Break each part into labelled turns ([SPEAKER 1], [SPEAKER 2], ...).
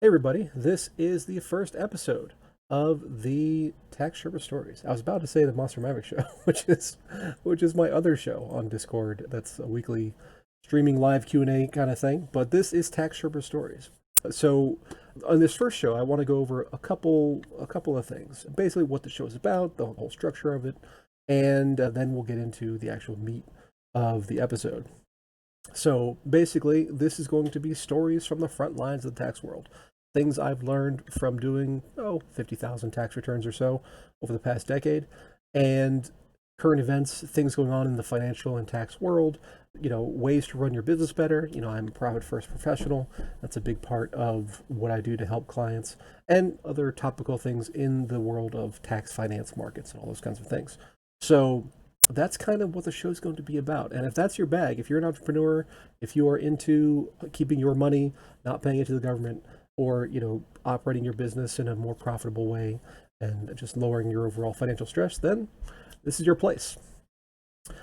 [SPEAKER 1] Hey everybody, this is the first episode of the Tax Sherpa Stories. I was about to say the Monster Maverick show, which is my other show on Discord. That's a weekly streaming live Q&A kind of thing, but this is Tax Sherpa Stories. So on this first show, I want to go over a couple of things. Basically what the show is about, the whole structure of it, and then we'll get into the actual meat of the episode. So basically, this is going to be stories from the front lines of the tax world. Things I've learned from doing, 50,000 tax returns or so over the past decade, and current events, things going on in the financial and tax world, ways to run your business better. I'm a profit first professional. That's a big part of what I do to help clients, and other topical things in the world of tax finance markets and all those kinds of things. So that's kind of what the show's going to be about. And if that's your bag, if you're an entrepreneur, if you are into keeping your money, not paying it to the government, or operating your business in a more profitable way and just lowering your overall financial stress, then this is your place.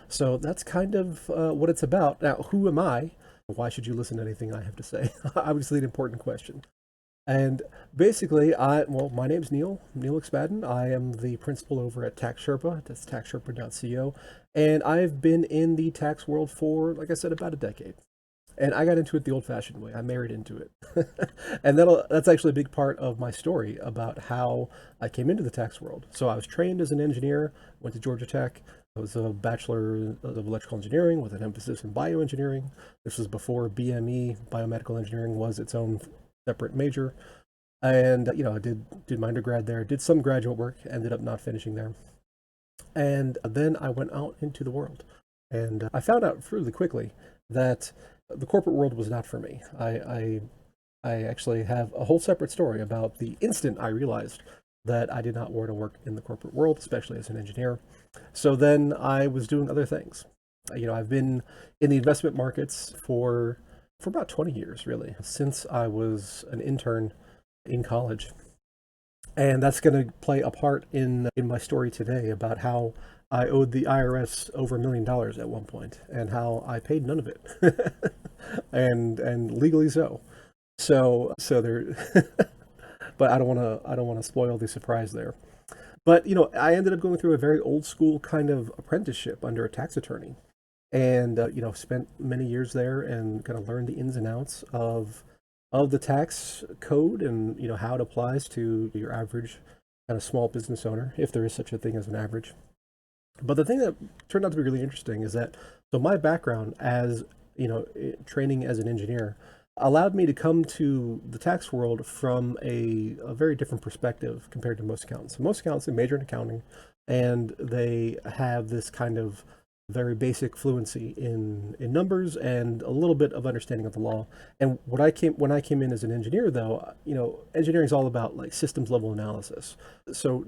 [SPEAKER 1] So that's kind of what it's about. Now, who am I? Why should you listen to anything I have to say? Obviously an important question. And basically, my name's Neil Expadden. I am the principal over at Tax Sherpa. That's taxsherpa.co. And I've been in the tax world for, like I said, about a decade. And I got into it the old-fashioned way. I married into it. And that's actually a big part of my story about how I came into the tax world. So I was trained as an engineer, went to Georgia Tech. I was a Bachelor of Electrical Engineering with an emphasis in bioengineering. This was before BME, Biomedical Engineering, was its own separate major. And, I did my undergrad there, did some graduate work, ended up not finishing there. And then I went out into the world. And I found out really quickly that the corporate world was not for me. I actually have a whole separate story about the instant I realized that I did not want to work in the corporate world, especially as an engineer. So then I was doing other things. I've been in the investment markets for about 20 years, really, since I was an intern in college. And that's going to play a part in my story today about how I owed the IRS over $1 million at one point, and how I paid none of it, and legally so. So there, but I don't want to spoil the surprise there. But I ended up going through a very old school kind of apprenticeship under a tax attorney, and spent many years there and kind of learned the ins and outs of the tax code, and how it applies to your average kind of small business owner, if there is such a thing as an average. But the thing that turned out to be really interesting is that, so my background as training as an engineer allowed me to come to the tax world from a very different perspective compared to most accountants. Most accountants, they major in accounting, and they have this kind of very basic fluency in numbers and a little bit of understanding of the law. And when I came in as an engineer, though, engineering is all about like systems level analysis. So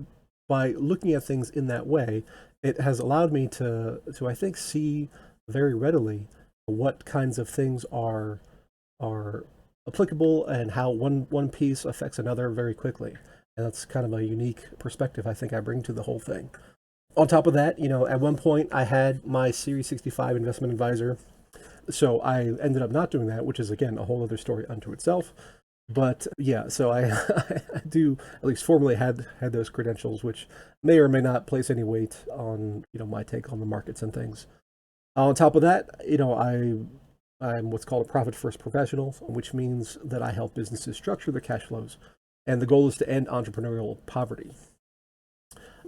[SPEAKER 1] by looking at things in that way, it has allowed me to I think see very readily what kinds of things are applicable, and how one piece affects another very quickly. And that's kind of a unique perspective I think I bring to the whole thing. On top of that, at one point I had my Series 65 investment advisor. So I ended up not doing that, which is, again, a whole other story unto itself. But yeah, so I, I do at least formally had those credentials, which may or may not place any weight on, my take on the markets and things. On top of that, I'm what's called a profit first professional, which means that I help businesses structure their cash flows. And the goal is to end entrepreneurial poverty.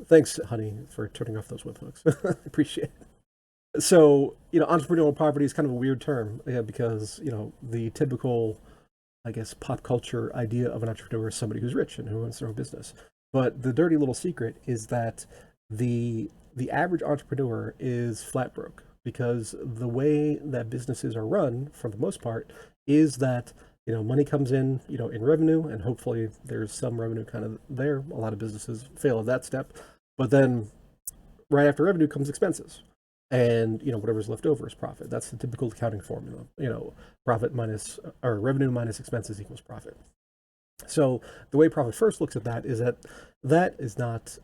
[SPEAKER 1] Thanks, honey, for turning off those webhooks. I appreciate it. So, entrepreneurial poverty is kind of a weird term, yeah, because, the typical, I guess, pop culture idea of an entrepreneur is somebody who's rich and who owns their own business. But the dirty little secret is that the average entrepreneur is flat broke, because the way that businesses are run, for the most part, is that money comes in revenue, and hopefully there's some revenue kind of there. A lot of businesses fail at that step, but then right after revenue comes expenses, and whatever's left over is profit. That's the typical accounting formula. Profit minus, or revenue minus expenses equals profit. So the way Profit First looks at that is that is not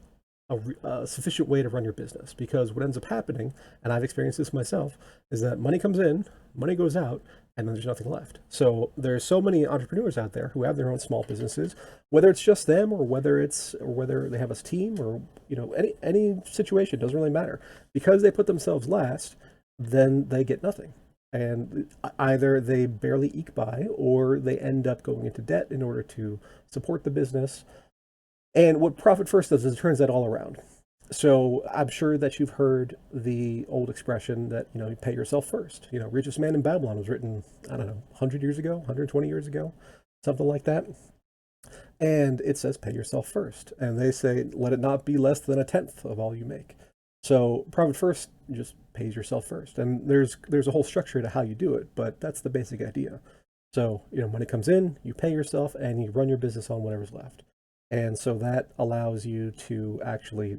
[SPEAKER 1] a sufficient way to run your business, because what ends up happening, and I've experienced this myself, is that money comes in, money goes out, and then there's nothing left. So there's so many entrepreneurs out there who have their own small businesses, whether it's just them or whether they have a team or any situation, doesn't really matter. Because they put themselves last, then they get nothing. And either they barely eke by or they end up going into debt in order to support the business. And what Profit First does is it turns that all around. So I'm sure that you've heard the old expression that, you pay yourself first. Richest Man in Babylon was written, I don't know, 100 years ago, 120 years ago, something like that. And it says pay yourself first. And they say, let it not be less than a tenth of all you make. So Profit First just pays yourself first. And there's a whole structure to how you do it, but that's the basic idea. So, money comes in, you pay yourself, and you run your business on whatever's left. And so that allows you to actually,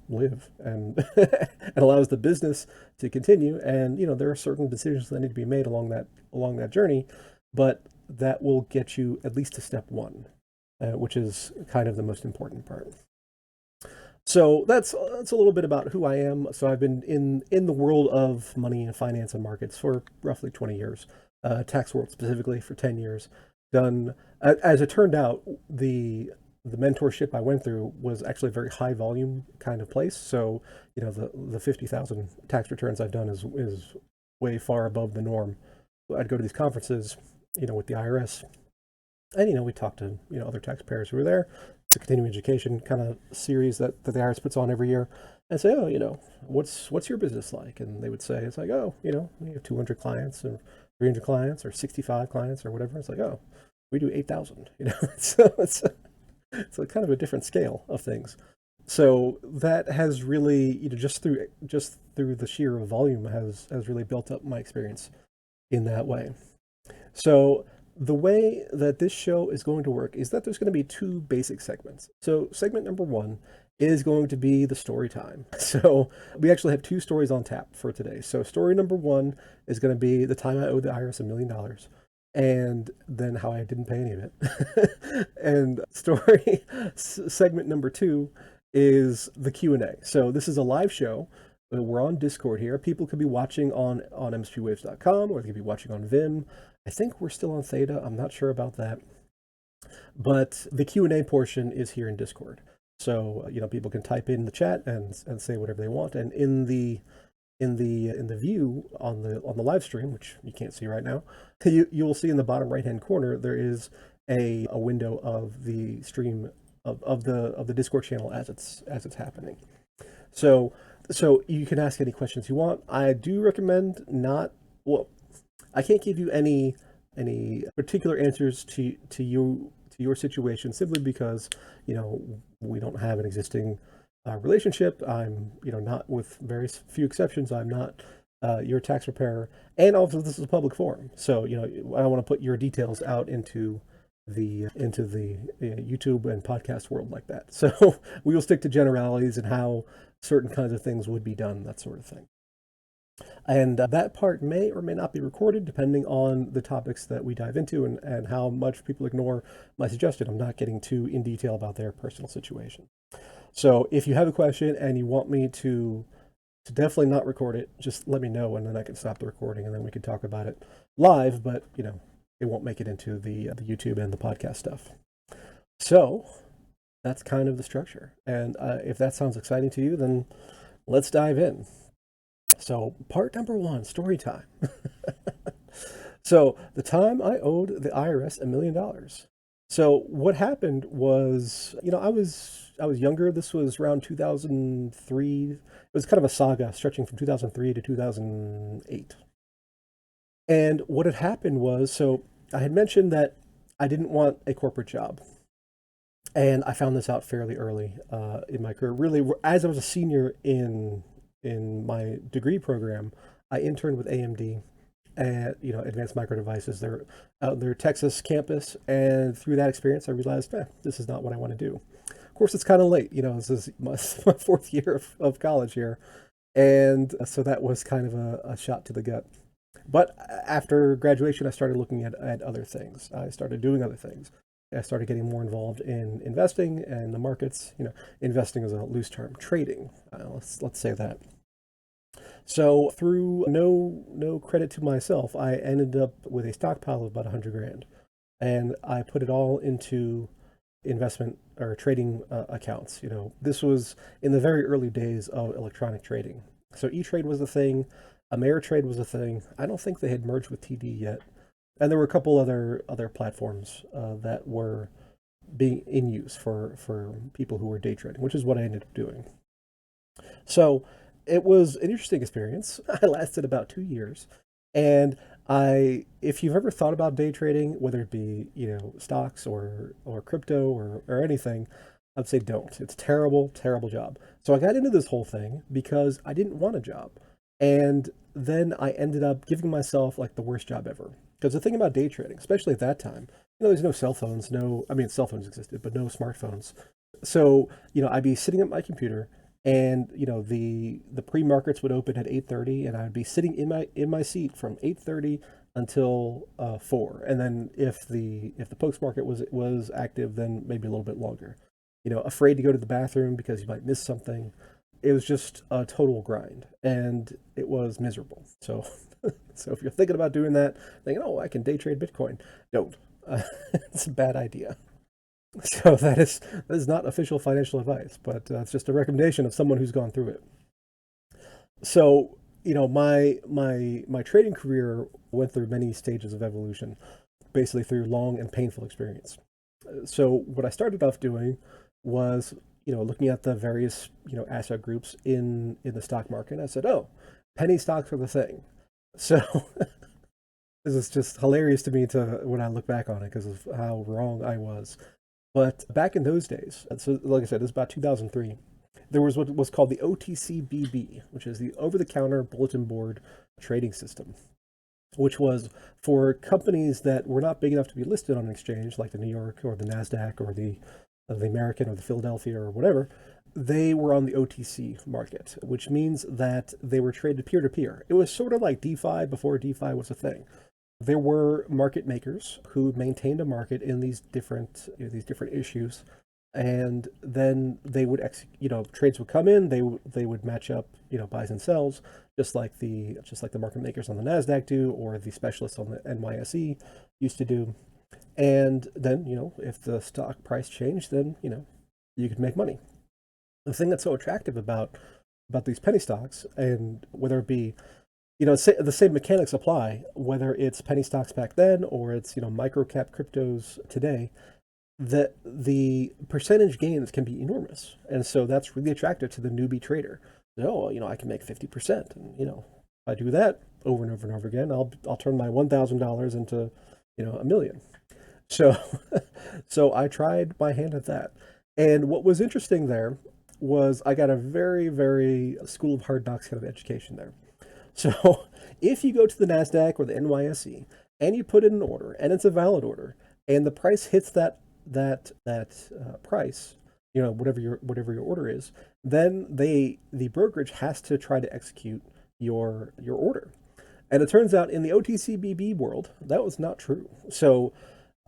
[SPEAKER 1] live and and allows the business to continue. And, there are certain decisions that need to be made along that journey, but that will get you at least to step one, which is kind of the most important part. So that's a little bit about who I am. So I've been in the world of money and finance and markets for roughly 20 years, tax world specifically for 10 years. Done as it turned out, the mentorship I went through was actually a very high volume kind of place. So the 50,000 tax returns I've done is way far above the norm. I'd go to these conferences, with the IRS, and we talked to other taxpayers who were there. It's a continuing education kind of series that the IRS puts on every year, and say, oh, what's your business like? And they would say, it's like, oh, we have 200 clients or 300 clients or 65 clients or whatever. It's like, oh, we do 8,000. So it's a kind of a different scale of things. So that has really, just through the sheer volume has really built up my experience in that way. So the way that this show is going to work is that there's going to be two basic segments. So segment number one is going to be the story time. So we actually have two stories on tap for today. So story number one is going to be the time I owed the IRS $1 million. And then how I didn't pay any of it. And segment number two is the Q&A. So this is a live show. We're on Discord here. People could be watching on mspwaves.com, or they could be watching on Vim. I think we're still on Theta. I'm not sure about that. But the Q&A portion is here in Discord. So, people can type in the chat and say whatever they want. And in the view on the live stream, which you can't see right now, you will see in the bottom right hand corner there is a window of the stream of the Discord channel as it's happening. So you can ask any questions you want. I do recommend I can't give you any particular answers to your situation, simply because we don't have an existing relationship. I'm not, with very few exceptions, I'm not your tax preparer, and also this is a public forum, so I don't want to put your details out into the YouTube and podcast world like that. So we will stick to generalities and how certain kinds of things would be done, that sort of thing. And that part may or may not be recorded depending on the topics that we dive into and how much people ignore my suggestion. I'm not getting too in detail about their personal situation. So if you have a question and you want me to definitely not record it, just let me know, and then I can stop the recording, and then we can talk about it live, but it won't make it into the YouTube and the podcast stuff. So that's kind of the structure. And if that sounds exciting to you, then let's dive in. So part number one, story time. So the time I owed the IRS $1 million. So what happened was, I was younger. This was around 2003. It was kind of a saga stretching from 2003 to 2008. And what had happened was, so I had mentioned that I didn't want a corporate job. And I found this out fairly early in my career. Really, as I was a senior in my degree program, I interned with AMD at Advanced Micro Devices, their Texas campus, and through that experience, I realized, this is not what I want to do. Of course, it's kind of late. This is my fourth year of college here, and so that was kind of a shot to the gut. But after graduation, I started looking at other things. I started doing other things. I started getting more involved in investing and the markets. Investing is a loose term. Trading, let's say that. So through no credit to myself, I ended up with a stockpile of about 100 grand, and I put it all into investment or trading accounts. This was in the very early days of electronic trading. So E-Trade was a thing, Ameritrade was a thing. I don't think they had merged with TD yet, and there were a couple other platforms that were being in use for people who were day trading, which is what I ended up doing. So it was an interesting experience. I lasted about 2 years. And if you've ever thought about day trading, whether it be, stocks or crypto or anything, I'd say don't. It's a terrible, terrible job. So I got into this whole thing because I didn't want a job. And then I ended up giving myself like the worst job ever. Because the thing about day trading, especially at that time, there's no cell phones, I mean, cell phones existed, but no smartphones. So, I'd be sitting at my computer and the pre-markets would open at 8:30 and I'd be sitting in my seat from 8:30 until 4, and then if the post market was active, then maybe a little bit longer. Afraid to go to the bathroom because you might miss something. It was just a total grind, and it was miserable. So so if you're thinking about doing that, thinking, oh, I can day trade Bitcoin, don't. It's a bad idea. So that is not official financial advice, but it's just a recommendation of someone who's gone through it. So my trading career went through many stages of evolution, basically through long and painful experience. So what I started off doing was looking at the various asset groups in the stock market. I said, oh, penny stocks are the thing. So this is just hilarious to me to when I look back on it because of how wrong I was. But back in those days, so like I said, this is about 2003, there was what was called the OTCBB, which is the over the counter bulletin board trading system, which was for companies that were not big enough to be listed on an exchange like the New York or the NASDAQ or the American or the Philadelphia or whatever. They were on the OTC market, which means that they were traded peer to peer. It was sort of like DeFi before DeFi was a thing. There were market makers who maintained a market in these different issues, and then they would trades would come in, they would match up buys and sells, just like the market makers on the Nasdaq do, or the specialists on the NYSE used to do. And then if the stock price changed, then you could make money. The thing that's so attractive about these penny stocks, and whether it be the same mechanics apply, whether it's penny stocks back then or it's micro cap cryptos today, that the percentage gains can be enormous, and so that's really attractive to the newbie trader. Oh, I can make 50%, and if I do that over and over and over again, I'll turn my $1,000 into a million. So so I tried my hand at that, and what was interesting there was I got a very, very school of hard knocks kind of education there. So if you go to the NASDAQ or the NYSE and you put in an order and it's a valid order and the price hits that price, whatever your order is, then the brokerage has to try to execute your order. And it turns out in the OTCBB world, that was not true. So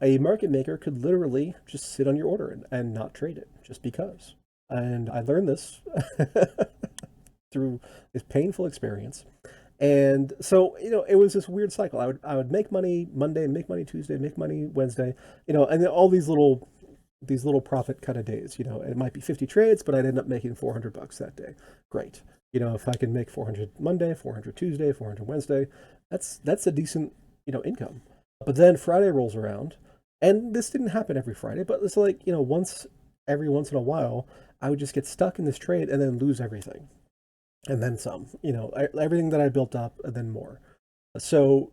[SPEAKER 1] a market maker could literally just sit on your order and not trade it just because. And I learned this through this painful experience. And so, it was this weird cycle. I would make money Monday, make money Tuesday, make money Wednesday, and then all these little profit kind of days. It might be 50 trades, but I'd end up making $400 that day. Great. If I can make 400 Monday, 400 Tuesday, 400 Wednesday, that's a decent, income. But then Friday rolls around, and this didn't happen every Friday, but it's like, every once in a while, I would just get stuck in this trade and then lose everything and then some, everything that I built up and then more. So,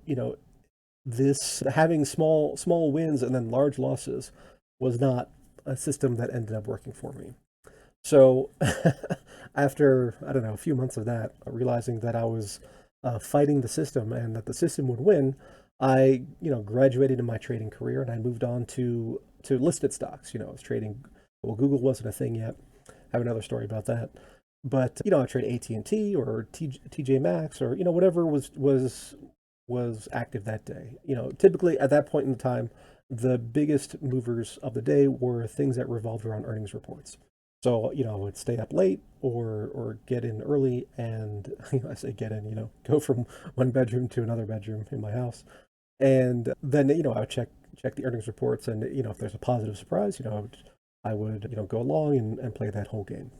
[SPEAKER 1] this having small wins and then large losses was not a system that ended up working for me. So after, I don't know, a few months of that, realizing that I was fighting the system and that the system would win, I, graduated in my trading career and I moved on to listed stocks. I was trading, well, Google wasn't a thing yet. I have another story about that. But I trade AT&T or TJ Maxx or whatever was active that day. Typically at that point in time, the biggest movers of the day were things that revolved around earnings reports. So, I would stay up late or get in early and, I say get in, go from one bedroom to another bedroom in my house. And then, I would check the earnings reports and, if there's a positive surprise, I would go along and play that whole game.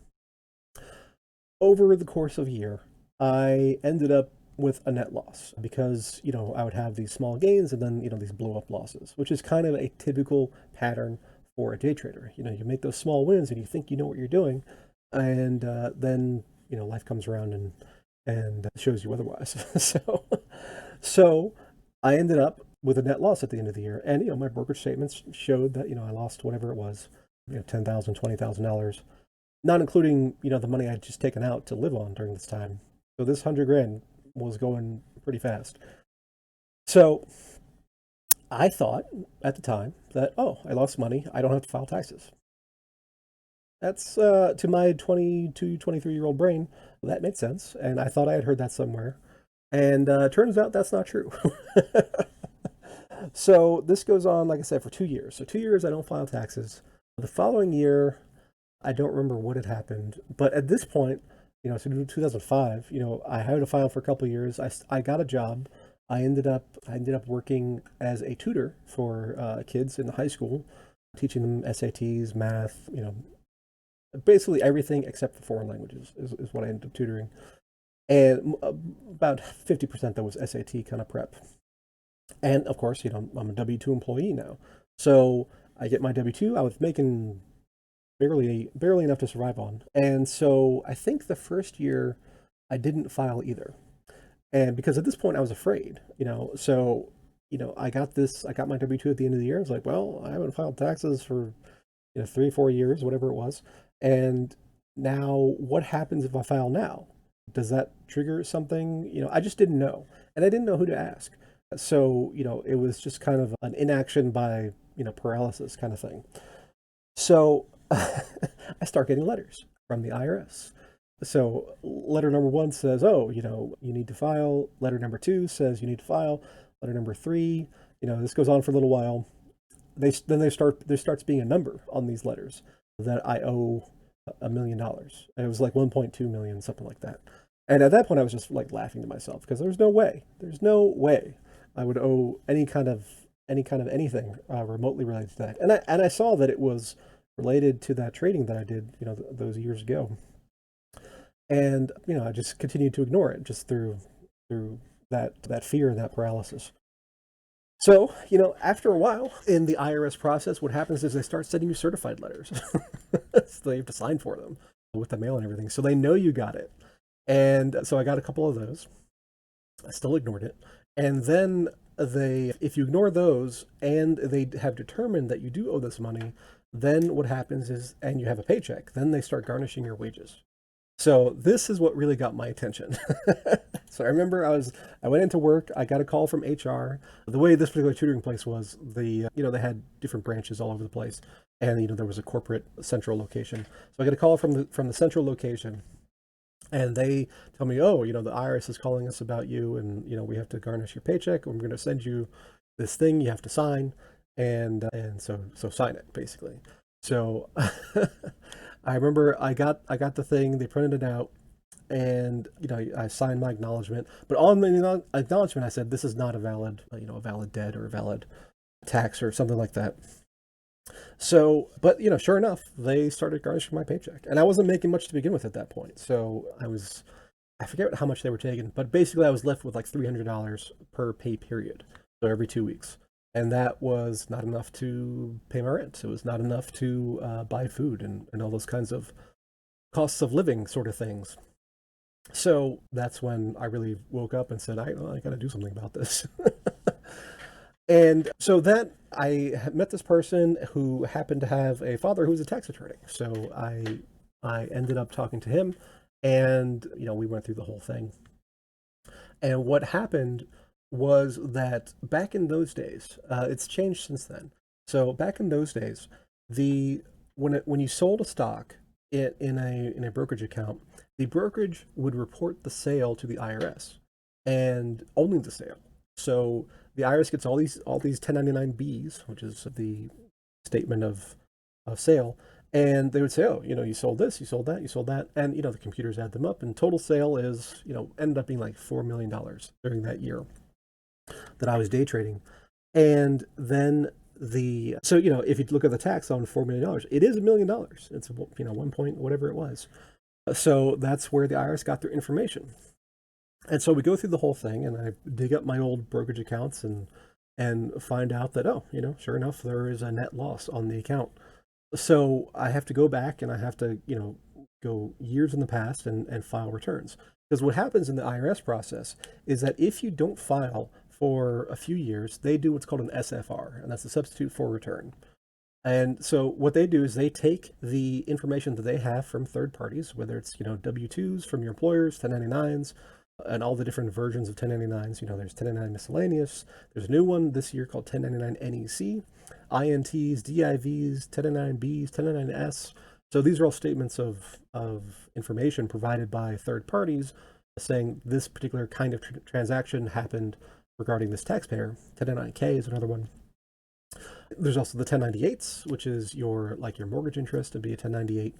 [SPEAKER 1] Over the course of a year, I ended up with a net loss because, I would have these small gains and then, these blow up losses, which is kind of a typical pattern for a day trader. You make those small wins and you think you know what you're doing, and then, life comes around and shows you otherwise. So I ended up with a net loss at the end of the year, and my brokerage statements showed that I lost whatever it was, $10,000, $20,000, not including the money I'd just taken out to live on during this time. So this 100 grand was going pretty fast. So I thought at the time that, oh, I lost money, I don't have to file taxes. That's to my 22, 23-year-old brain, that made sense, and I thought I had heard that somewhere. And turns out that's not true. So this goes on, like I said, for 2 years. So 2 years I don't file taxes. The following year, I don't remember what had happened, but at this point, so 2005, I had to file for a couple of years. I got a job. I ended up working as a tutor for kids in the high school, teaching them SATs, math, basically everything except for foreign languages is what I ended up tutoring. And about 50% that was SAT kind of prep. And of course, I'm a W-2 employee now. So I get my W-2. I was making barely enough to survive on. And so I think the first year I didn't file either. And because at this point I was afraid, so I got my W-2 at the end of the year. I was like, well, I haven't filed taxes for 3-4 years, whatever it was. And now what happens if I file now? Does that trigger something? I just didn't know. And I didn't know who to ask. So, it was just kind of an inaction by, paralysis kind of thing. So I start getting letters from the IRS. So letter number one says, oh, you need to file. Letter number two says you need to file. Letter number three, this goes on for a little while. There starts being a number on these letters that I owe $1 million. And it was like 1.2 million, something like that. And at that point, I was just like laughing to myself because there's no way I would owe any kind of anything remotely related to that. And I saw that it was related to that trading that I did, those years ago. And I just continued to ignore it just through that fear and that paralysis. So, after a while in the IRS process, what happens is they start sending you certified letters. So you have to sign for them with the mail and everything. So they know you got it. And so I got a couple of those. I still ignored it. And then if you ignore those and they have determined that you do owe this money, then what happens is, and you have a paycheck, then they start garnishing your wages. So this is what really got my attention. So I remember I went into work. I got a call from HR. The way this particular tutoring place was, they had different branches all over the place, and there was a corporate central location. So I got a call from the central location, and they tell me, oh, the IRS is calling us about you, and we have to garnish your paycheck. And we're going to send you this thing you have to sign, and so sign it basically. So I remember I got the thing. They printed it out, and I signed my acknowledgement. But on the acknowledgement, I said this is not a valid a valid debt or a valid tax or something like that. So, but sure enough, they started garnishing my paycheck, and I wasn't making much to begin with at that point. So I forget how much they were taking, but basically I was left with like $300 per pay period, so every 2 weeks. And that was not enough to pay my rent. It was not enough to buy food and all those kinds of costs of living sort of things. So that's when I really woke up and said, I got to do something about this. And so that I met this person who happened to have a father who was a tax attorney. So I ended up talking to him, and we went through the whole thing. And what happened was that back in those days, it's changed since then. So back in those days, when you sold a stock in a brokerage account, the brokerage would report the sale to the IRS, and only the sale. So the IRS gets all these 1099-Bs, which is the statement of sale, And they would say, oh, you sold this, you sold that, you sold that. And, the computers add them up, and total sale is, ended up being like $4 million during that year that I was day trading. And then if you look at the tax on $4 million, it is $1 million. It's, 1 point, whatever it was. So that's where the IRS got their information. And so we go through the whole thing, and I dig up my old brokerage accounts and find out that, oh, sure enough, there is a net loss on the account. So I have to go back, and I have to, go years in the past and file returns. Because what happens in the IRS process is that if you don't file for a few years, they do what's called an SFR, and that's a substitute for return. And so what they do is they take the information that they have from third parties, whether it's, W-2s from your employers, 1099s, and all the different versions of 1099s. There's 1099 miscellaneous. There's a new one this year called 1099 NEC, INTs, DIVs, 1099Bs, 1099S. So these are all statements of information provided by third parties saying this particular kind of transaction happened regarding this taxpayer. 1099K is another one. There's also the 1098s, which is your mortgage interest, to be a 1098.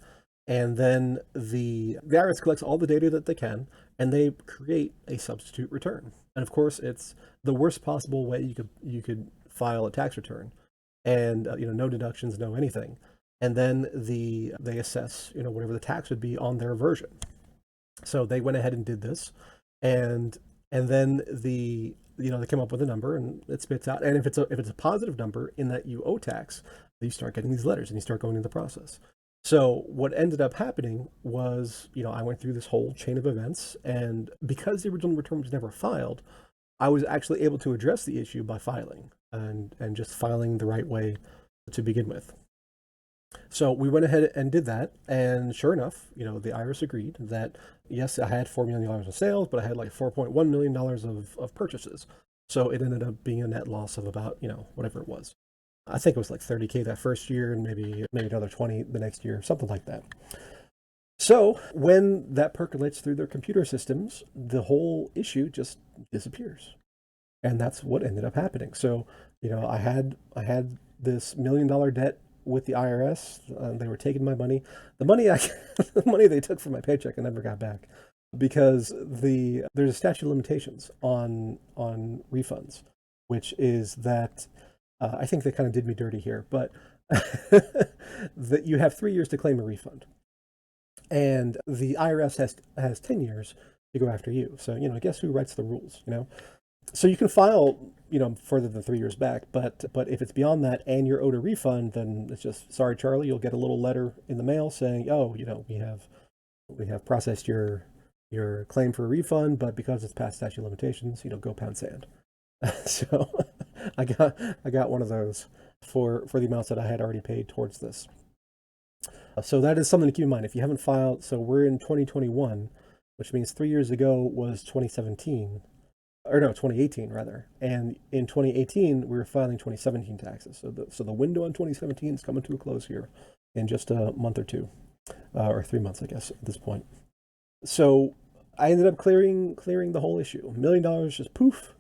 [SPEAKER 1] And then the IRS collects all the data that they can, and they create a substitute return. And of course, it's the worst possible way you could file a tax return, and no deductions, no anything. And then they assess whatever the tax would be on their version. So they went ahead and did this, and then they come up with a number, and it spits out. And if it's a positive number in that you owe tax, you start getting these letters, and you start going through the process. So what ended up happening was, I went through this whole chain of events, and because the original return was never filed, I was actually able to address the issue by filing and just filing the right way to begin with. So we went ahead and did that, and sure enough, the IRS agreed that yes, I had $4 million of sales, but I had like $4.1 million of purchases. So it ended up being a net loss of about, whatever it was. I think it was like 30K that first year, and maybe another 20 the next year, something like that. So when that percolates through their computer systems, the whole issue just disappears. And that's what ended up happening. So, I had this $1 million debt with the IRS. They were taking my money. The money the money they took from my paycheck, I never got back, because there's a statute of limitations on refunds, which is that I think they kind of did me dirty here, but that you have 3 years to claim a refund, and the IRS has 10 years to go after you. So guess who writes the rules? So you can file further than 3 years back, but if it's beyond that and you're owed a refund, then it's just, sorry, Charlie, you'll get a little letter in the mail saying, oh, we have processed your claim for a refund, but because it's past statute of limitations, go pound sand. So I got one of those for the amounts that I had already paid towards this. So that is something to keep in mind. If you haven't filed, so we're in 2021, which means 3 years ago was 2017, or no, 2018 rather. And in 2018, we were filing 2017 taxes. So the window on 2017 is coming to a close here in just a month or two, or 3 months, I guess, at this point. So I ended up clearing the whole issue. $1 million just poof,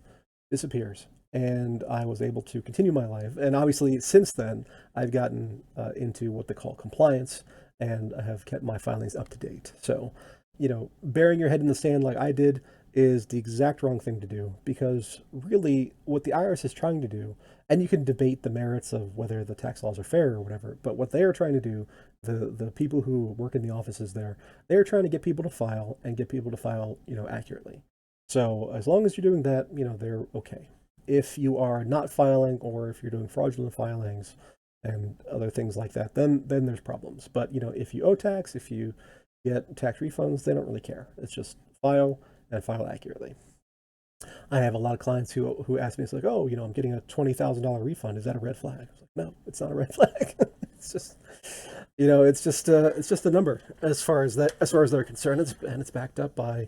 [SPEAKER 1] disappears. And I was able to continue my life. And obviously, since then, I've gotten into what they call compliance, and I have kept my filings up to date. So, burying your head in the sand like I did is the exact wrong thing to do, because really what the IRS is trying to do, and you can debate the merits of whether the tax laws are fair or whatever, but what they are trying to do, the people who work in the offices there, they're trying to get people to file and get people to file, accurately. So as long as you're doing that, they're okay. If you are not filing, or if you're doing fraudulent filings and other things like that, then there's problems. But if you owe tax, if you get tax refunds, they don't really care. It's just file and file accurately. I have a lot of clients who ask me, it's like, oh, I'm getting a $20,000 refund. Is that a red flag? I was like, no, it's not a red flag. It's just, it's just a number as far as they're concerned. It's backed up by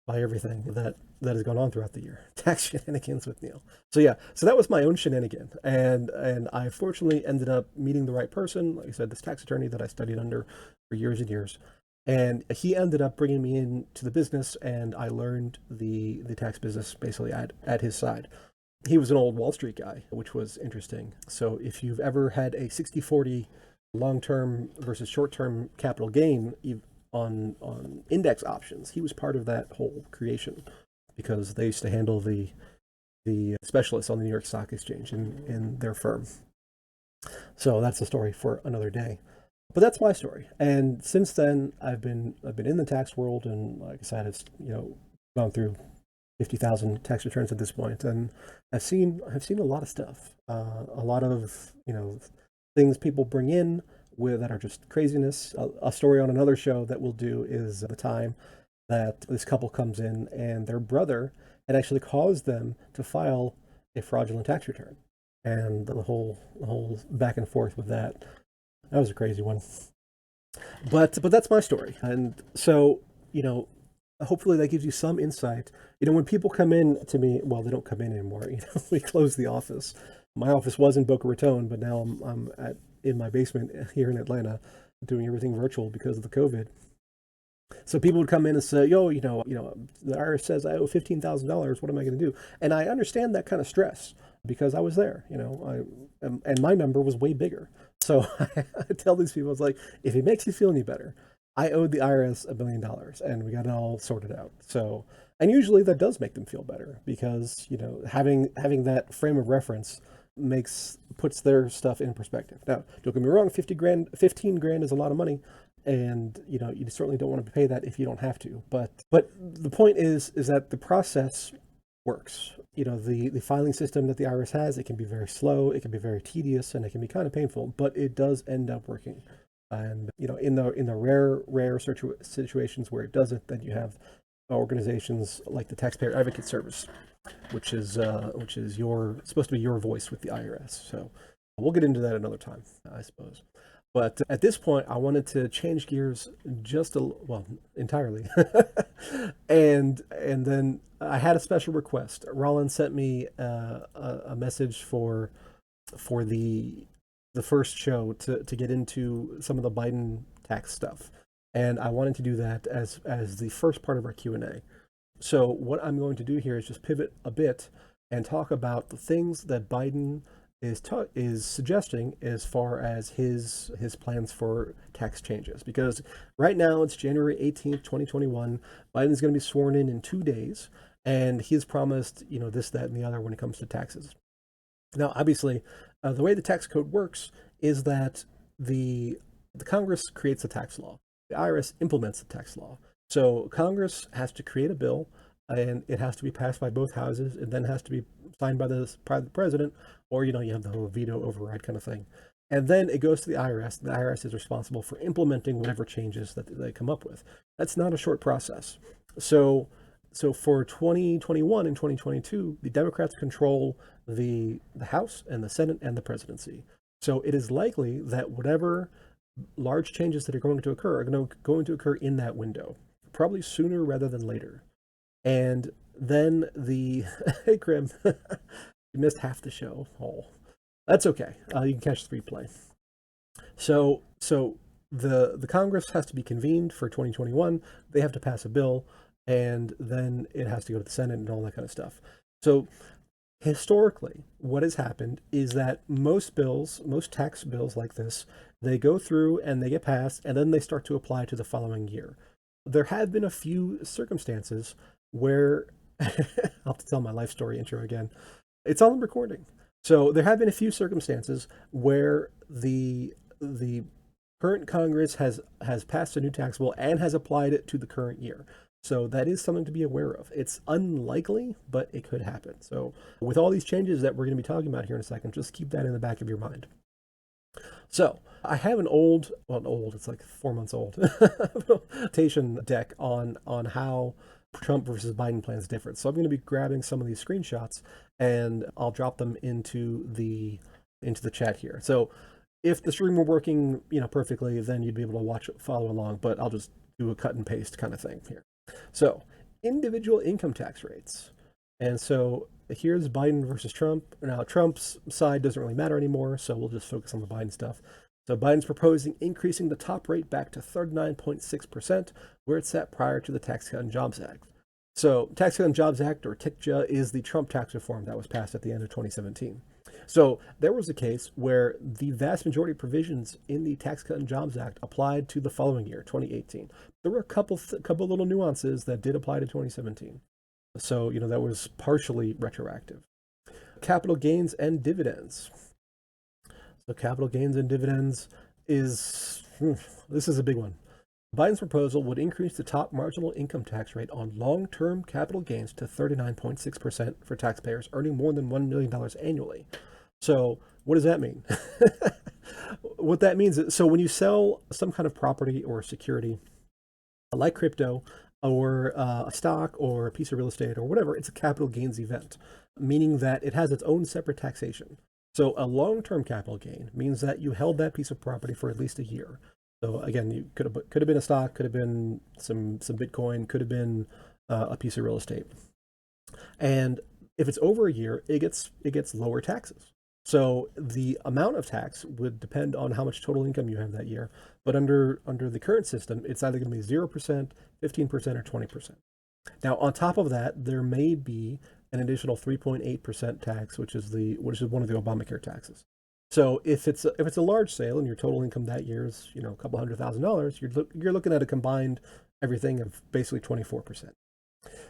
[SPEAKER 1] everything that has gone on throughout the year. Tax shenanigans with Neil. So yeah, so that was my own shenanigan, and I fortunately ended up meeting the right person. Like I said, this tax attorney that I studied under for years and years, and he ended up bringing me into the business, and I learned the tax business basically at his side. He was an old Wall Street guy, which was interesting. So if you've ever had a 60/40 long-term versus short-term capital gain on index options. He was part of that whole creation because they used to handle the specialists on the New York Stock Exchange in their firm. So that's a story for another day. But that's my story. And since then, I've been in the tax world, and like I said, it's gone through 50,000 tax returns at this point, and I've seen a lot of stuff, a lot of things people bring in with that are just craziness. A story on another show that we'll do is the time that this couple comes in and their brother had actually caused them to file a fraudulent tax return, and the whole back and forth with that. That was a crazy one. But that's my story, and so hopefully that gives you some insight. When people come in to me, well, they don't come in anymore. We close the office. My office was in Boca Raton, but now I'm in my basement here in Atlanta, doing everything virtual because of the COVID. So people would come in and say, "Yo, the IRS says I owe $15,000. What am I going to do?" And I understand that kind of stress because I was there. And my number was way bigger. So I tell these people, it's like, if it makes you feel any better, I owed the IRS $1 million, and we got it all sorted out. So, and usually that does make them feel better because having that frame of reference puts their stuff in perspective. Now, don't get me wrong, 15 grand is a lot of money, and you certainly don't want to pay that if you don't have to. But the point is that the process works. The filing system that the IRS has, it can be very slow, it can be very tedious, and it can be kind of painful, but it does end up working. And in the rare situations where it doesn't, then you have organizations like the Taxpayer Advocate Service, which is supposed to be your voice with the IRS. So we'll get into that another time, I suppose. But at this point, I wanted to change gears entirely. and then I had a special request. Rollins sent me a message for the first show to get into some of the Biden tax stuff, and I wanted to do that as the first part of our Q&A. So what I'm going to do here is just pivot a bit and talk about the things that Biden is suggesting as far as his plans for tax changes. Because right now it's January 18th, 2021. Biden's going to be sworn in 2 days, and he's promised, this, that, and the other when it comes to taxes. Now, obviously, the way the tax code works is that the Congress creates a tax law. The IRS implements the tax law. So Congress has to create a bill, and it has to be passed by both houses, and then has to be signed by the president, or you have the whole veto override kind of thing. And then it goes to the IRS. The IRS is responsible for implementing whatever changes that they come up with. That's not a short process. So for 2021 and 2022, the Democrats control the House and the Senate and the presidency. So it is likely that whatever large changes that are going to occur are going to occur in that window, probably sooner rather than later. And then hey, Krim, you missed half the show. Oh, that's okay. You can catch the replay. So the Congress has to be convened for 2021. They have to pass a bill, and then it has to go to the Senate and all that kind of stuff. So historically, what has happened is that most tax bills like this, they go through and they get passed, and then they start to apply to the following year. There have been a few circumstances where I'll have to tell my life story intro again. It's on recording. So there have been a few circumstances where the current Congress has passed a new tax bill and has applied it to the current year. So that is something to be aware of. It's unlikely, but it could happen. So with all these changes that we're going to be talking about here in a second, just keep that in the back of your mind. So I have it's like 4 months old, presentation deck on how Trump versus Biden plans differ. So I'm going to be grabbing some of these screenshots, and I'll drop them into the chat here. So if the stream were working, perfectly, then you'd be able to follow along, but I'll just do a cut and paste kind of thing here. So individual income tax rates. And so here's Biden versus Trump. Now, Trump's side doesn't really matter anymore, so we'll just focus on the Biden stuff. So Biden's proposing increasing the top rate back to 39.6%, where it's set prior to the Tax Cut and Jobs Act. So Tax Cut and Jobs Act, or TICJA, is the Trump tax reform that was passed at the end of 2017. So there was a case where the vast majority of provisions in the Tax Cut and Jobs Act applied to the following year, 2018. There were a couple little nuances that did apply to 2017. So, that was partially retroactive. Capital gains and dividends. So capital gains and dividends is this is a big one. Biden's proposal would increase the top marginal income tax rate on long-term capital gains to 39.6% for taxpayers earning more than $1 million annually. So what does that mean? What that means is, so when you sell some kind of property or security, like crypto or a stock or a piece of real estate or whatever, it's a capital gains event, meaning that it has its own separate taxation. So a long-term capital gain means that you held that piece of property for at least a year. So again, you could have been a stock, could have been some Bitcoin, could have been a piece of real estate. And if it's over a year, it gets lower taxes. So the amount of tax would depend on how much total income you have that year. But under the current system, it's either going to be 0%, 15%, or 20%. Now, on top of that, there may be an additional 3.8% tax, which is one of the Obamacare taxes. So if it's a large sale and your total income that year is a couple $100,000, you're looking at a combined everything of basically 24%.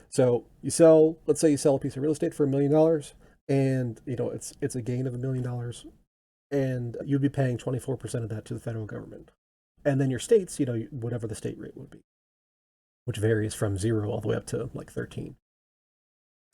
[SPEAKER 1] So let's say you sell a piece of real estate for $1 million, and it's a gain of $1 million, and you'd be paying 24% of that to the federal government, and then your states, whatever the state rate would be, which varies from 0 all the way up to like 13.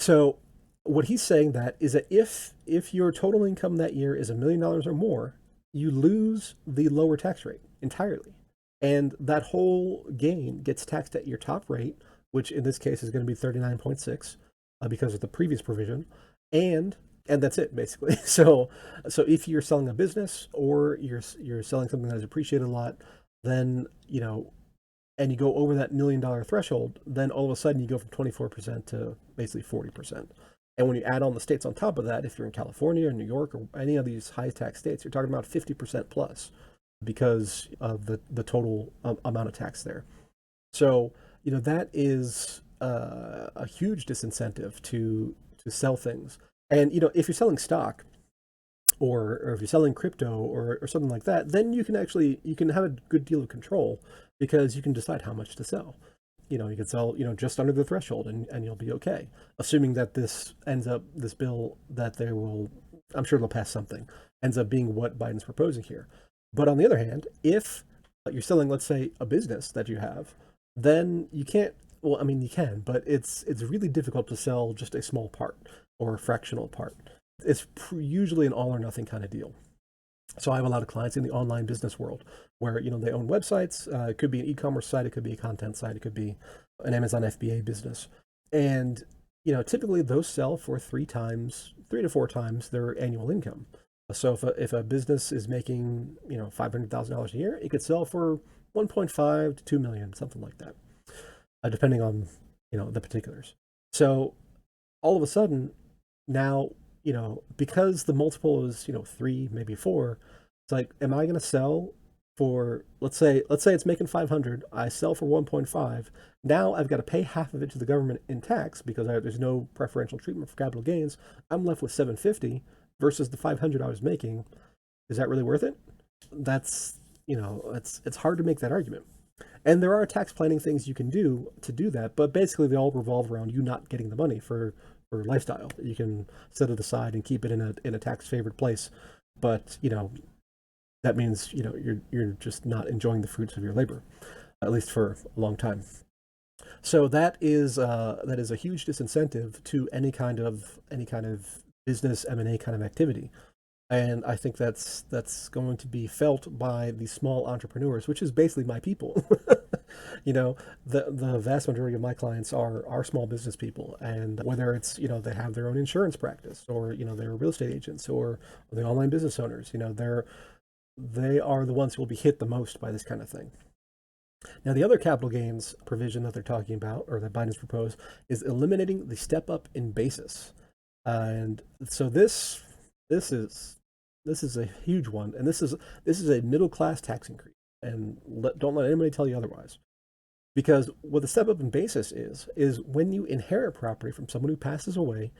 [SPEAKER 1] So what he's saying that is that if your total income that year is $1 million or more, you lose the lower tax rate entirely, and that whole gain gets taxed at your top rate, which in this case is going to be 39.6 because of the previous provision, and that's it basically. So if you're selling a business or you're selling something that is appreciated a lot, then and you go over that $1 million threshold, then all of a sudden you go from 24% to basically 40%. And when you add on the states on top of that, if you're in California or New York or any of these high tax states, you're talking about 50% plus because of the total amount of tax there. So that is a huge disincentive to sell things. And if you're selling stock or if you're selling crypto or something like that, then you can have a good deal of control because you can decide how much to sell. You can sell just under the threshold and you'll be okay, assuming that this bill that I'm sure they'll pass something, ends up being what Biden's proposing here. But on the other hand, if you're selling, let's say, a business that you have, then you can't. Well, I mean, you can, but it's really difficult to sell just a small part or a fractional part. It's usually an all or nothing kind of deal. So I have a lot of clients in the online business world where they own websites. It could be an e-commerce site, it could be a content site, it could be an Amazon FBA business, and typically those sell for 3 to 4 times their annual income. So if a business is making $500,000 a year, it could sell for 1.5 to 2 million, something like that, depending on the particulars. So all of a sudden now, because the multiple is 3, maybe 4, it's like, am I going to sell for, let's say it's making 500, I sell for 1.5. Now I've got to pay half of it to the government in tax because there's no preferential treatment for capital gains. I'm left with 750 versus the 500 I was making. Is that really worth it? That's it's hard to make that argument. And there are tax planning things you can do to do that, but basically they all revolve around you not getting the money for lifestyle. You can set it aside and keep it in a tax favored place, but that means you're just not enjoying the fruits of your labor, at least for a long time. So that is a huge disincentive to any kind of business M&A kind of activity. And I think that's going to be felt by the small entrepreneurs, which is basically my people. The vast majority of my clients are small business people, and whether it's they have their own insurance practice, or they're real estate agents, or the online business owners, they are the ones who will be hit the most by this kind of thing. Now, the other capital gains provision that they're talking about, or that Biden's proposed, is eliminating the step up in basis, and so this is a huge one, and this is a middle class tax increase, and don't let anybody tell you otherwise. Because what the step up in basis is when you inherit property from someone who passes away,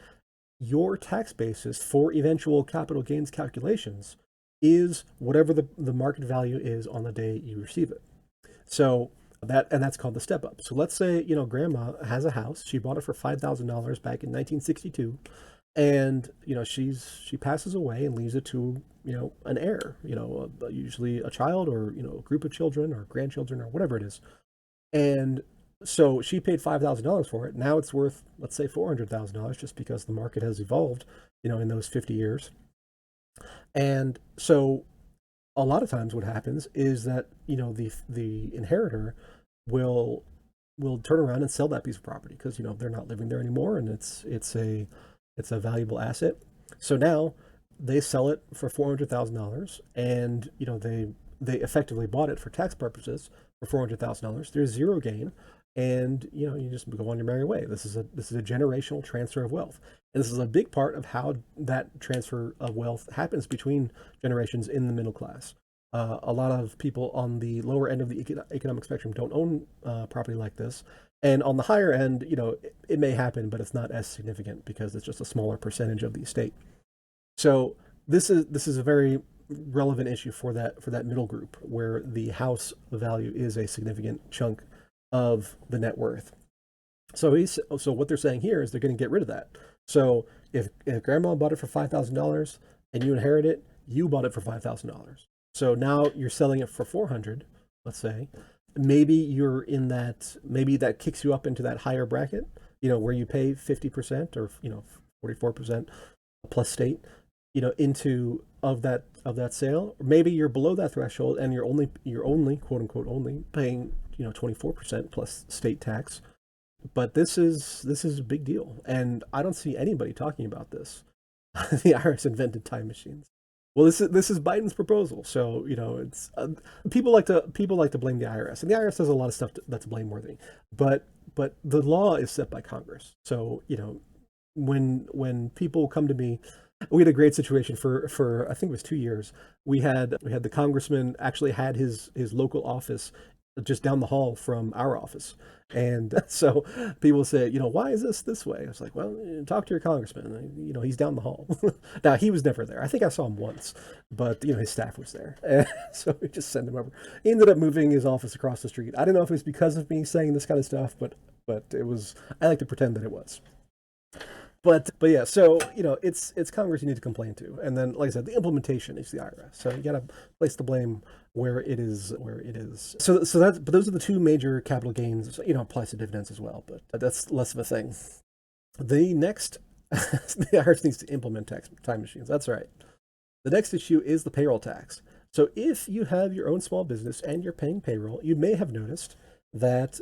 [SPEAKER 1] your tax basis for eventual capital gains calculations is whatever the market value is on the day you receive it. So that's called the step up. So let's say, grandma has a house. She bought it for $5,000 back in 1962, and she passes away and leaves it to an heir, usually a child, or a group of children or grandchildren or whatever it is. And so she paid $5,000 for it. Now it's worth, let's say, $400,000, just because the market has evolved, in those 50 years. And so a lot of times what happens is that the inheritor will turn around and sell that piece of property, because they're not living there anymore, and it's a valuable asset. So now they sell it for $400,000, and they effectively bought it for tax purposes for $400,000. There's zero gain, and you just go on your merry way. This is a generational transfer of wealth, and this is a big part of how that transfer of wealth happens between generations in the middle class. A lot of people on the lower end of the economic spectrum don't own property like this, and on the higher end, it may happen, but it's not as significant because it's just a smaller percentage of the estate. So this is a very relevant issue for that middle group, where the house value is a significant chunk of the net worth. So what they're saying here is they're going to get rid of that. So if grandma bought it for $5,000 and you inherit it, you bought it for $5,000. So now you're selling it for 400, let's say. Maybe that kicks you up into that higher bracket, where you pay 50% or 44% plus state, into of that sale. Or maybe you're below that threshold and you're only quote unquote only paying 24% plus state tax. But this is a big deal, and I don't see anybody talking about this. The IRS invented time machines. Well, this is Biden's proposal, so it's people like to blame the IRS, and the IRS does a lot of stuff that's blameworthy, but the law is set by Congress. So when people come to me, we had a great situation for I think it was 2 years. We had the congressman actually had his local office just down the hall from our office. And so people say, why is this way? I was like, well, talk to your congressman. He's down the hall. Now, he was never there. I think I saw him once, but, his staff was there. And so we just sent him over. He ended up moving his office across the street. I don't know if it was because of me saying this kind of stuff, but it was, I like to pretend that it was. But yeah, so it's Congress you need to complain to, and then like I said, the implementation is the IRS. So you got to place the blame where it is. So but those are the two major capital gains. Applies to dividends as well, but that's less of a thing. The next, the IRS needs to implement time machines. That's right. The next issue is the payroll tax. So if you have your own small business and you're paying payroll, you may have noticed that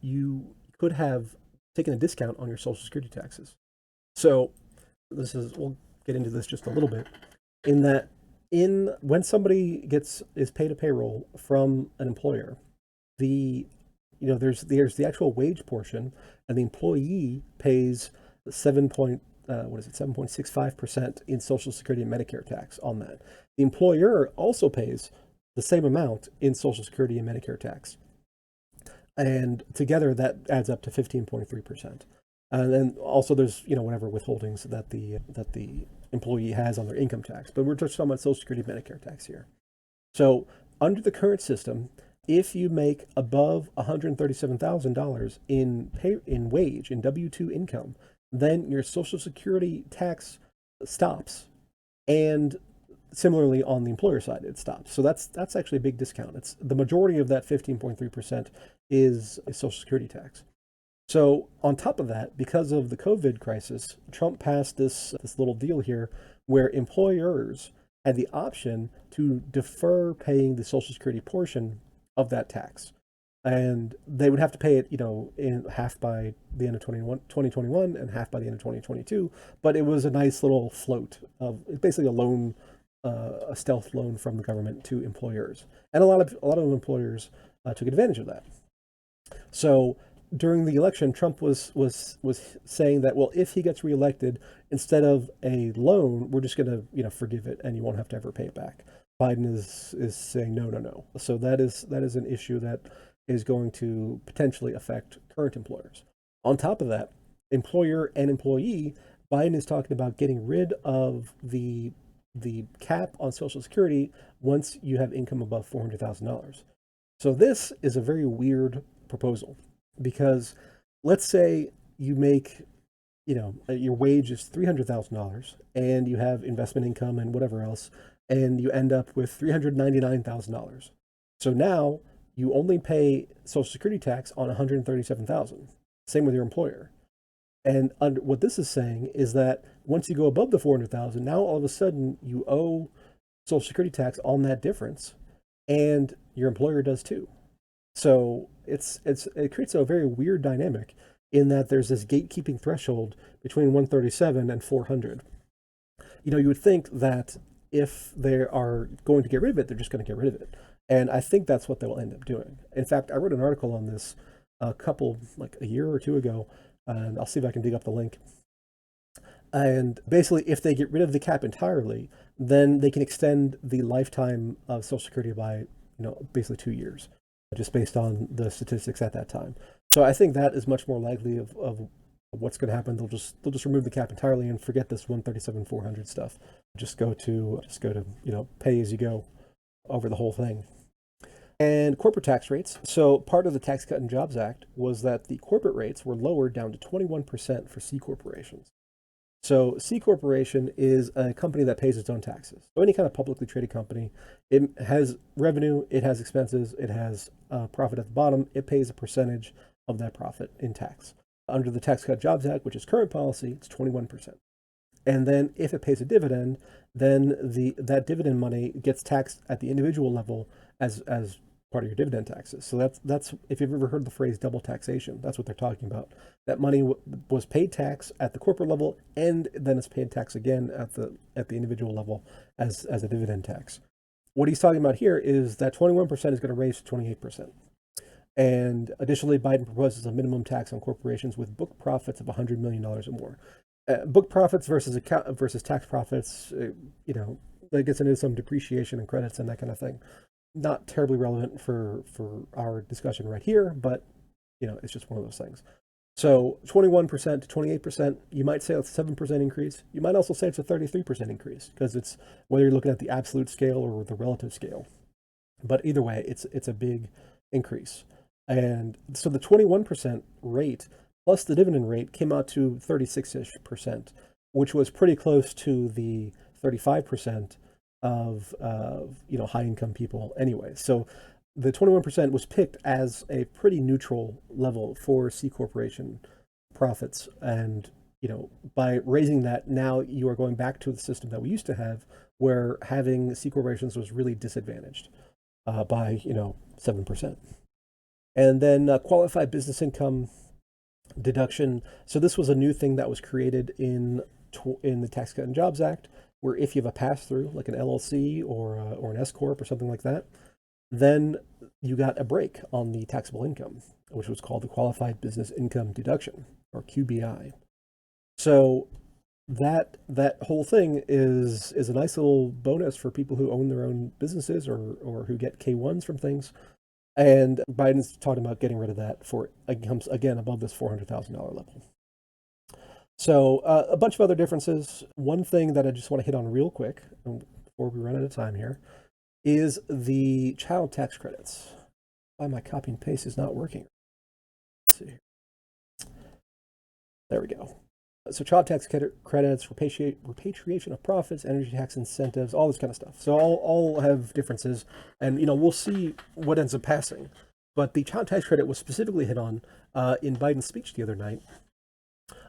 [SPEAKER 1] you could have taken a discount on your Social Security taxes. So we'll get into this just a little bit, in that when somebody is paid a payroll from an employer, there's the actual wage portion, and the employee pays 7.65% in Social Security and Medicare tax on that. The employer also pays the same amount in Social Security and Medicare tax. And together that adds up to 15.3%. And then also there's whatever withholdings that the employee has on their income tax. But we're just talking about Social Security Medicare tax here. So under the current system, if you make above $137,000 in wage, in W-2 income, then your Social Security tax stops, and similarly on the employer side it stops. So that's actually a big discount. It's the majority of that 15.3% is Social Security tax. So on top of that, because of the COVID crisis, Trump passed this little deal here where employers had the option to defer paying the Social Security portion of that tax. And they would have to pay it, in half by the end of 2021 and half by the end of 2022. But it was a nice little float of basically a loan, a stealth loan from the government to employers. And a lot of employers took advantage of that. So during the election, Trump was saying that, well, if he gets reelected, instead of a loan, we're just going to forgive it, and you won't have to ever pay it back. Biden is saying no. So that is an issue that is going to potentially affect current employers. On top of that, employer and employee Biden is talking about getting rid of the cap on Social Security once you have income above $400,000. So this is a very weird proposal because let's say you make, your wage is $300,000 and you have investment income and whatever else, and you end up with $399,000. So now you only pay Social Security tax on $137,000. Same with your employer. And what this is saying is that once you go above the 400,000, now all of a sudden you owe Social Security tax on that difference, and your employer does too. So it creates a very weird dynamic in that there's this gatekeeping threshold between 137 and 400. You would think that if they are going to get rid of it, they're just going to get rid of it. And I think that's what they will end up doing. In fact, I wrote an article on this like a year or two ago, and I'll see if I can dig up the link. And basically, if they get rid of the cap entirely, then they can extend the lifetime of Social Security by, basically 2 years, just based on the statistics at that time. So I think that is much more likely of what's going to happen. They'll just remove the cap entirely and forget this 137,400 stuff. Just go to pay as you go over the whole thing. And corporate tax rates. So part of the Tax Cut and Jobs Act was that the corporate rates were lowered down to 21% for C corporations. So C corporation is a company that pays its own taxes. So any kind of publicly traded company, it has revenue, it has expenses, it has profit at the bottom. It pays a percentage of that profit in tax. Under the Tax Cut Jobs Act, which is current policy, it's 21%. And then if it pays a dividend, then that dividend money gets taxed at the individual level as part of your dividend taxes. So that's if you've ever heard the phrase double taxation, that's what they're talking about. That money was paid tax at the corporate level, and then it's paid tax again at the individual level as a dividend tax. What he's talking about here is that 21% is going to raise to 28%. And additionally, Biden proposes a minimum tax on corporations with book profits of $100 million or more. Book profits versus tax profits, that gets into some depreciation and credits and that kind of thing. Not terribly relevant for our discussion right here, but it's just one of those things. So 21% to 28%, you might say it's a 7% increase. You might also say it's a 33% increase because it's whether you're looking at the absolute scale or the relative scale. But either way, it's a big increase. And so the 21% rate plus the dividend rate came out to 36-ish%, which was pretty close to the 35% of high income people anyway. So the 21% was picked as a pretty neutral level for C corporation profits. And by raising that, now you are going back to the system that we used to have, where having C corporations was really disadvantaged by 7%. And then qualified business income deduction. So this was a new thing that was created in the Tax Cut and Jobs Act, where if you have a pass-through, like an LLC or an S corp or something like that, then you got a break on the taxable income, which was called the Qualified Business Income Deduction, or QBI. So that whole thing is a nice little bonus for people who own their own businesses or who get K-1s from things. And Biden's talking about getting rid of that for it comes again above this $400,000 level. So a bunch of other differences. One thing that I just want to hit on real quick before we run out of time here is the child tax credits. Why my copy and paste is not working. Let's see. There we go. So child tax credits, repatriation of profits, energy tax incentives, all this kind of stuff. So all have differences, and we'll see what ends up passing. But the child tax credit was specifically hit on in Biden's speech the other night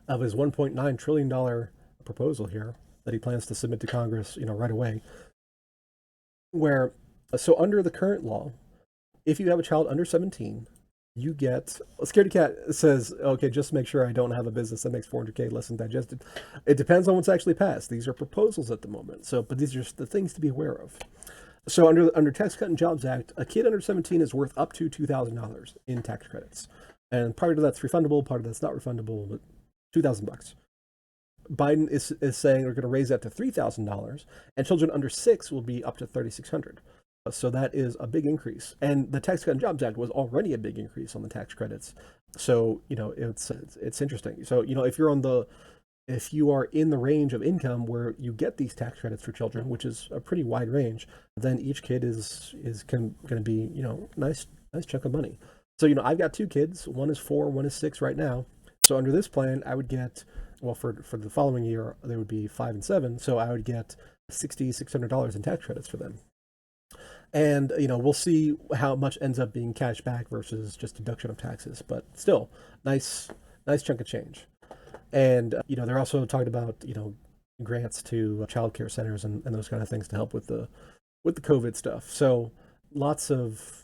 [SPEAKER 1] of his $1.9 trillion proposal here that he plans to submit to Congress, right away. Where so under the current law, if you have a child under 17, you get Scaredy Cat says, okay, just make sure I don't have a business that makes 400K less than digested. It depends on what's actually passed. These are proposals at the moment. So, but these are just the things to be aware of. So under Tax Cut and Jobs Act, a kid under 17 is worth up to $2,000 in tax credits. And part of that's refundable, part of that's not refundable, but $2,000. Biden is saying they're going to raise that to $3,000, and children under 6 will be up to $3,600. So that is a big increase. And the Tax Cut and Jobs Act was already a big increase on the tax credits. So, it's interesting. So, if you're on the if you are in the range of income where you get these tax credits for children, which is a pretty wide range, then each kid is going to be, nice chunk of money. So, I've got two kids. One is 4, one is 6 right now. So under this plan, I would get, well, for the following year, they would be 5 and 7. So I would get $600 in tax credits for them. And, we'll see how much ends up being cash back versus just deduction of taxes. But still, nice chunk of change. And, they're also talking about, grants to childcare centers and those kind of things to help with the COVID stuff. So lots of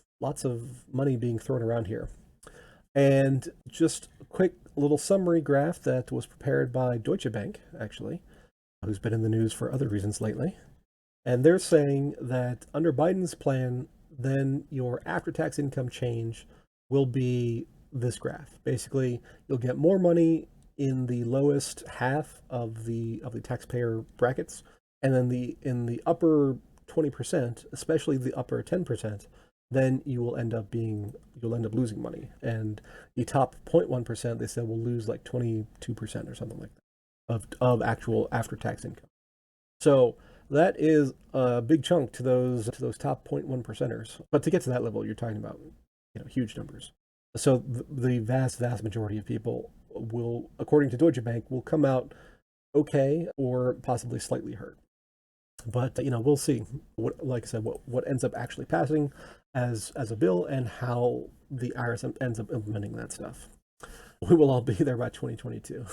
[SPEAKER 1] money being thrown around here. And just a quick little summary graph that was prepared by Deutsche Bank, actually, who's been in the news for other reasons lately. And they're saying that under Biden's plan, then your after-tax income change will be this graph. Basically, you'll get more money in the lowest half of the taxpayer brackets, and then in the upper 20%, especially the upper 10%, then you'll end up losing money. And the top 0.1%, they said, will lose like 22% or something like that of actual after-tax income. So that is a big chunk to those top 0.1 percenters. But to get to that level, you're talking about huge numbers. So the vast majority of people will, according to Deutsche Bank, will come out okay or possibly slightly hurt. But we'll see. Like I said, what ends up actually passing as a bill and how the IRS ends up implementing that stuff. We will all be there by 2022.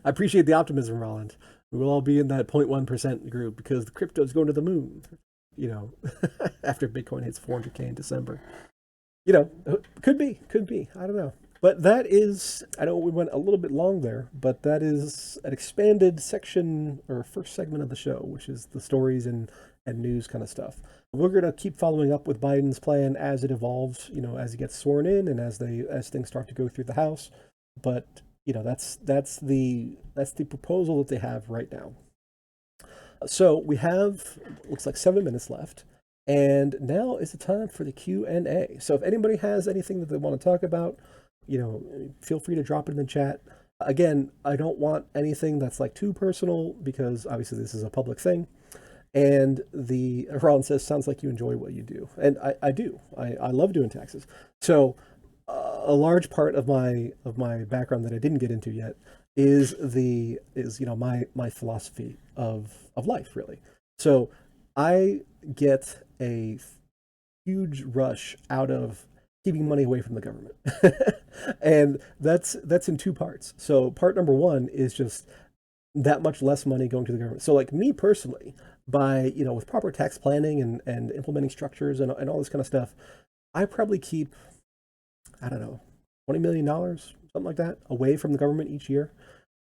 [SPEAKER 1] I appreciate the optimism, Roland. We will all be in that 0.1% group because the crypto is going to the moon. After Bitcoin hits 400K in December. Could be. I don't know. But that is, I know we went a little bit long there, but that is an expanded section or first segment of the show, which is the stories and news kind of stuff. We're going to keep following up with Biden's plan as it evolves, as he gets sworn in and as things start to go through the House. But, that's the proposal that they have right now. So we have, looks like 7 minutes left. And now is the time for the Q&A. So if anybody has anything that they want to talk about, feel free to drop it in the chat. Again, I don't want anything that's like too personal because obviously this is a public thing. And Roland says, sounds like you enjoy what you do. And I do. I love doing taxes. So a large part of my background that I didn't get into yet is my philosophy of life, really. So I get a huge rush out of keeping money away from the government. And that's in two parts. So part number one is just that much less money going to the government. So like me personally, by, with proper tax planning and implementing structures and all this kind of stuff, I probably keep, I don't know, $20 million, something like that, away from the government each year.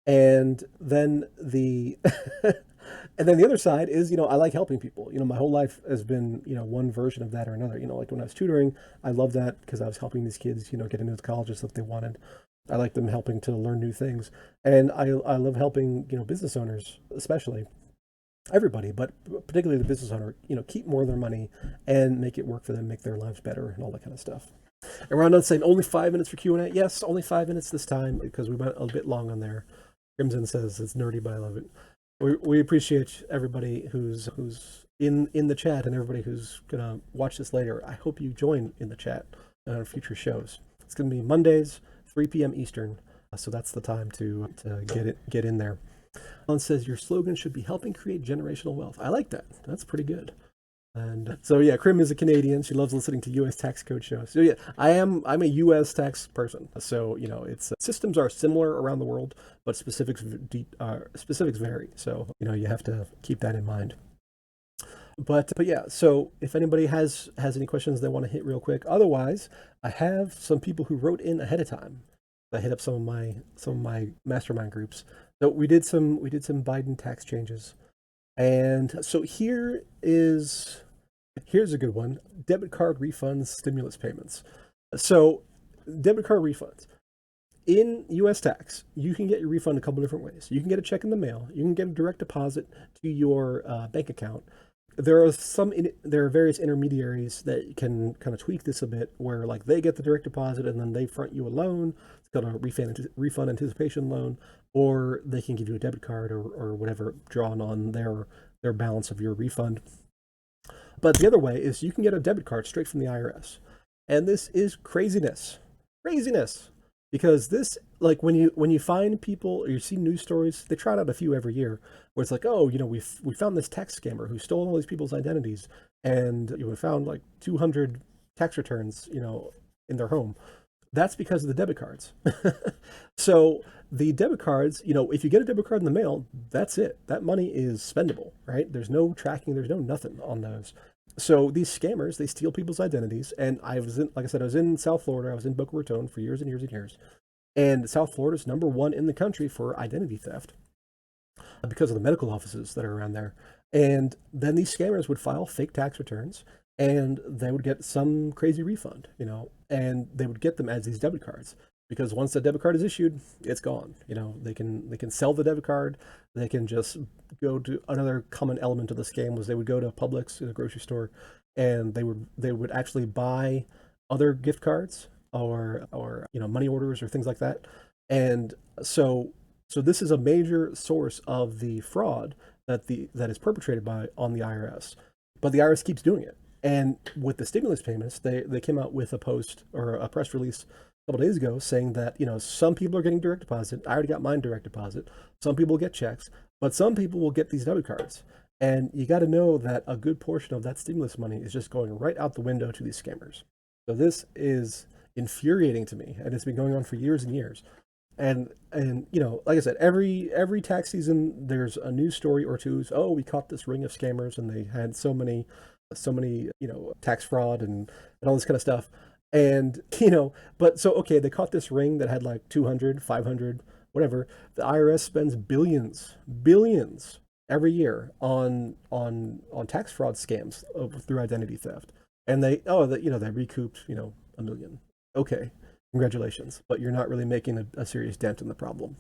[SPEAKER 1] And then the other side is, I like helping people. My whole life has been, one version of that or another. Like when I was tutoring, I loved that because I was helping these kids, get into the colleges that they wanted. I like them helping to learn new things. And I love helping, business owners, especially everybody, but particularly the business owner, keep more of their money and make it work for them, make their lives better and all that kind of stuff. And Rhonda's saying only 5 minutes for Q&A. Yes, only 5 minutes this time because we went a bit long on there. Crimson says it's nerdy, but I love it. We appreciate everybody who's in the chat and everybody who's gonna watch this later. I hope you join in the chat on future shows. It's gonna be Mondays, 3 p.m. Eastern, so that's the time to get in there. Alan says your slogan should be helping create generational wealth. I like that. That's pretty good. And so yeah, Krim is a Canadian. She loves listening to U.S. tax code shows. So yeah, I'm a U.S. tax person. So it's systems are similar around the world, but specifics vary. So you have to keep that in mind. But yeah, so if anybody has any questions they want to hit real quick, otherwise I have some people who wrote in ahead of time. I hit up some of my mastermind groups. So we did some Biden tax changes. And so here's a good one. Debit card refunds, stimulus payments. So debit card refunds. In U.S. tax, you can get your refund a couple different ways. You can get a check in the mail. You can get a direct deposit to your bank account. there are various intermediaries that can kind of tweak this a bit, where like they get the direct deposit and then they front you a loan. It's called a refund anticipation loan, or they can give you a debit card or whatever drawn on their balance of your refund. But the other way is you can get a debit card straight from the IRS. And this is craziness. Craziness. Because this, like when you find people or you see news stories, they trot out a few every year where it's like, oh, we found this tax scammer who stole all these people's identities, and we found like 200 tax returns, in their home. That's because of the debit cards. So the debit cards, if you get a debit card in the mail, that's it. That money is spendable, right? There's no tracking, there's no nothing on those. So these scammers, they steal people's identities. And like I said, I was in South Florida. I was in Boca Raton for years and years and years. And South Florida is number one in the country for identity theft because of the medical offices that are around there. And then these scammers would file fake tax returns and they would get some crazy refund, and they would get them as these debit cards because once the debit card is issued, it's gone. They can sell the debit card. They can just go to another common element of the scam was they would go to Publix in a grocery store and they would actually buy other gift cards or money orders or things like that. And so this is a major source of the fraud that is perpetrated on the IRS. But the IRS keeps doing it. And with the stimulus payments, they came out with a post or a press release a couple days ago saying that, some people are getting direct deposit. I already got mine direct deposit. Some people get checks, but some people will get these debit cards. And you got to know that a good portion of that stimulus money is just going right out the window to these scammers. So this is infuriating to me, and it's been going on for years and years. And like I said, every tax season there's a news story or two. Oh, we caught this ring of scammers, and they had so many tax fraud and all this kind of stuff. And but so okay, they caught this ring that had like 200, 500, whatever. The IRS spends billions every year on tax fraud scams through identity theft, and they recouped a million. Okay, congratulations, but you're not really making a serious dent in the problem.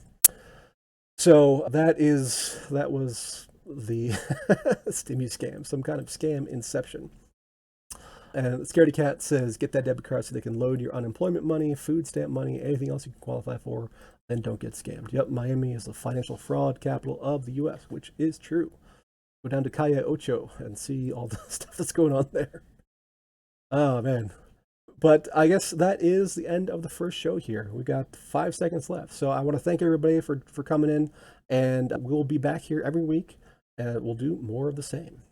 [SPEAKER 1] So that was the Stimmy scam, some kind of scam inception. And Scaredy Cat says, get that debit card so they can load your unemployment money, food stamp money, anything else you can qualify for, and don't get scammed. Yep, Miami is the financial fraud capital of the U.S., which is true. Go down to Calle Ocho and see all the stuff that's going on there. Oh, man. But I guess that is the end of the first show here. We got 5 seconds left. So I want to thank everybody for coming in, and we'll be back here every week, and we'll do more of the same.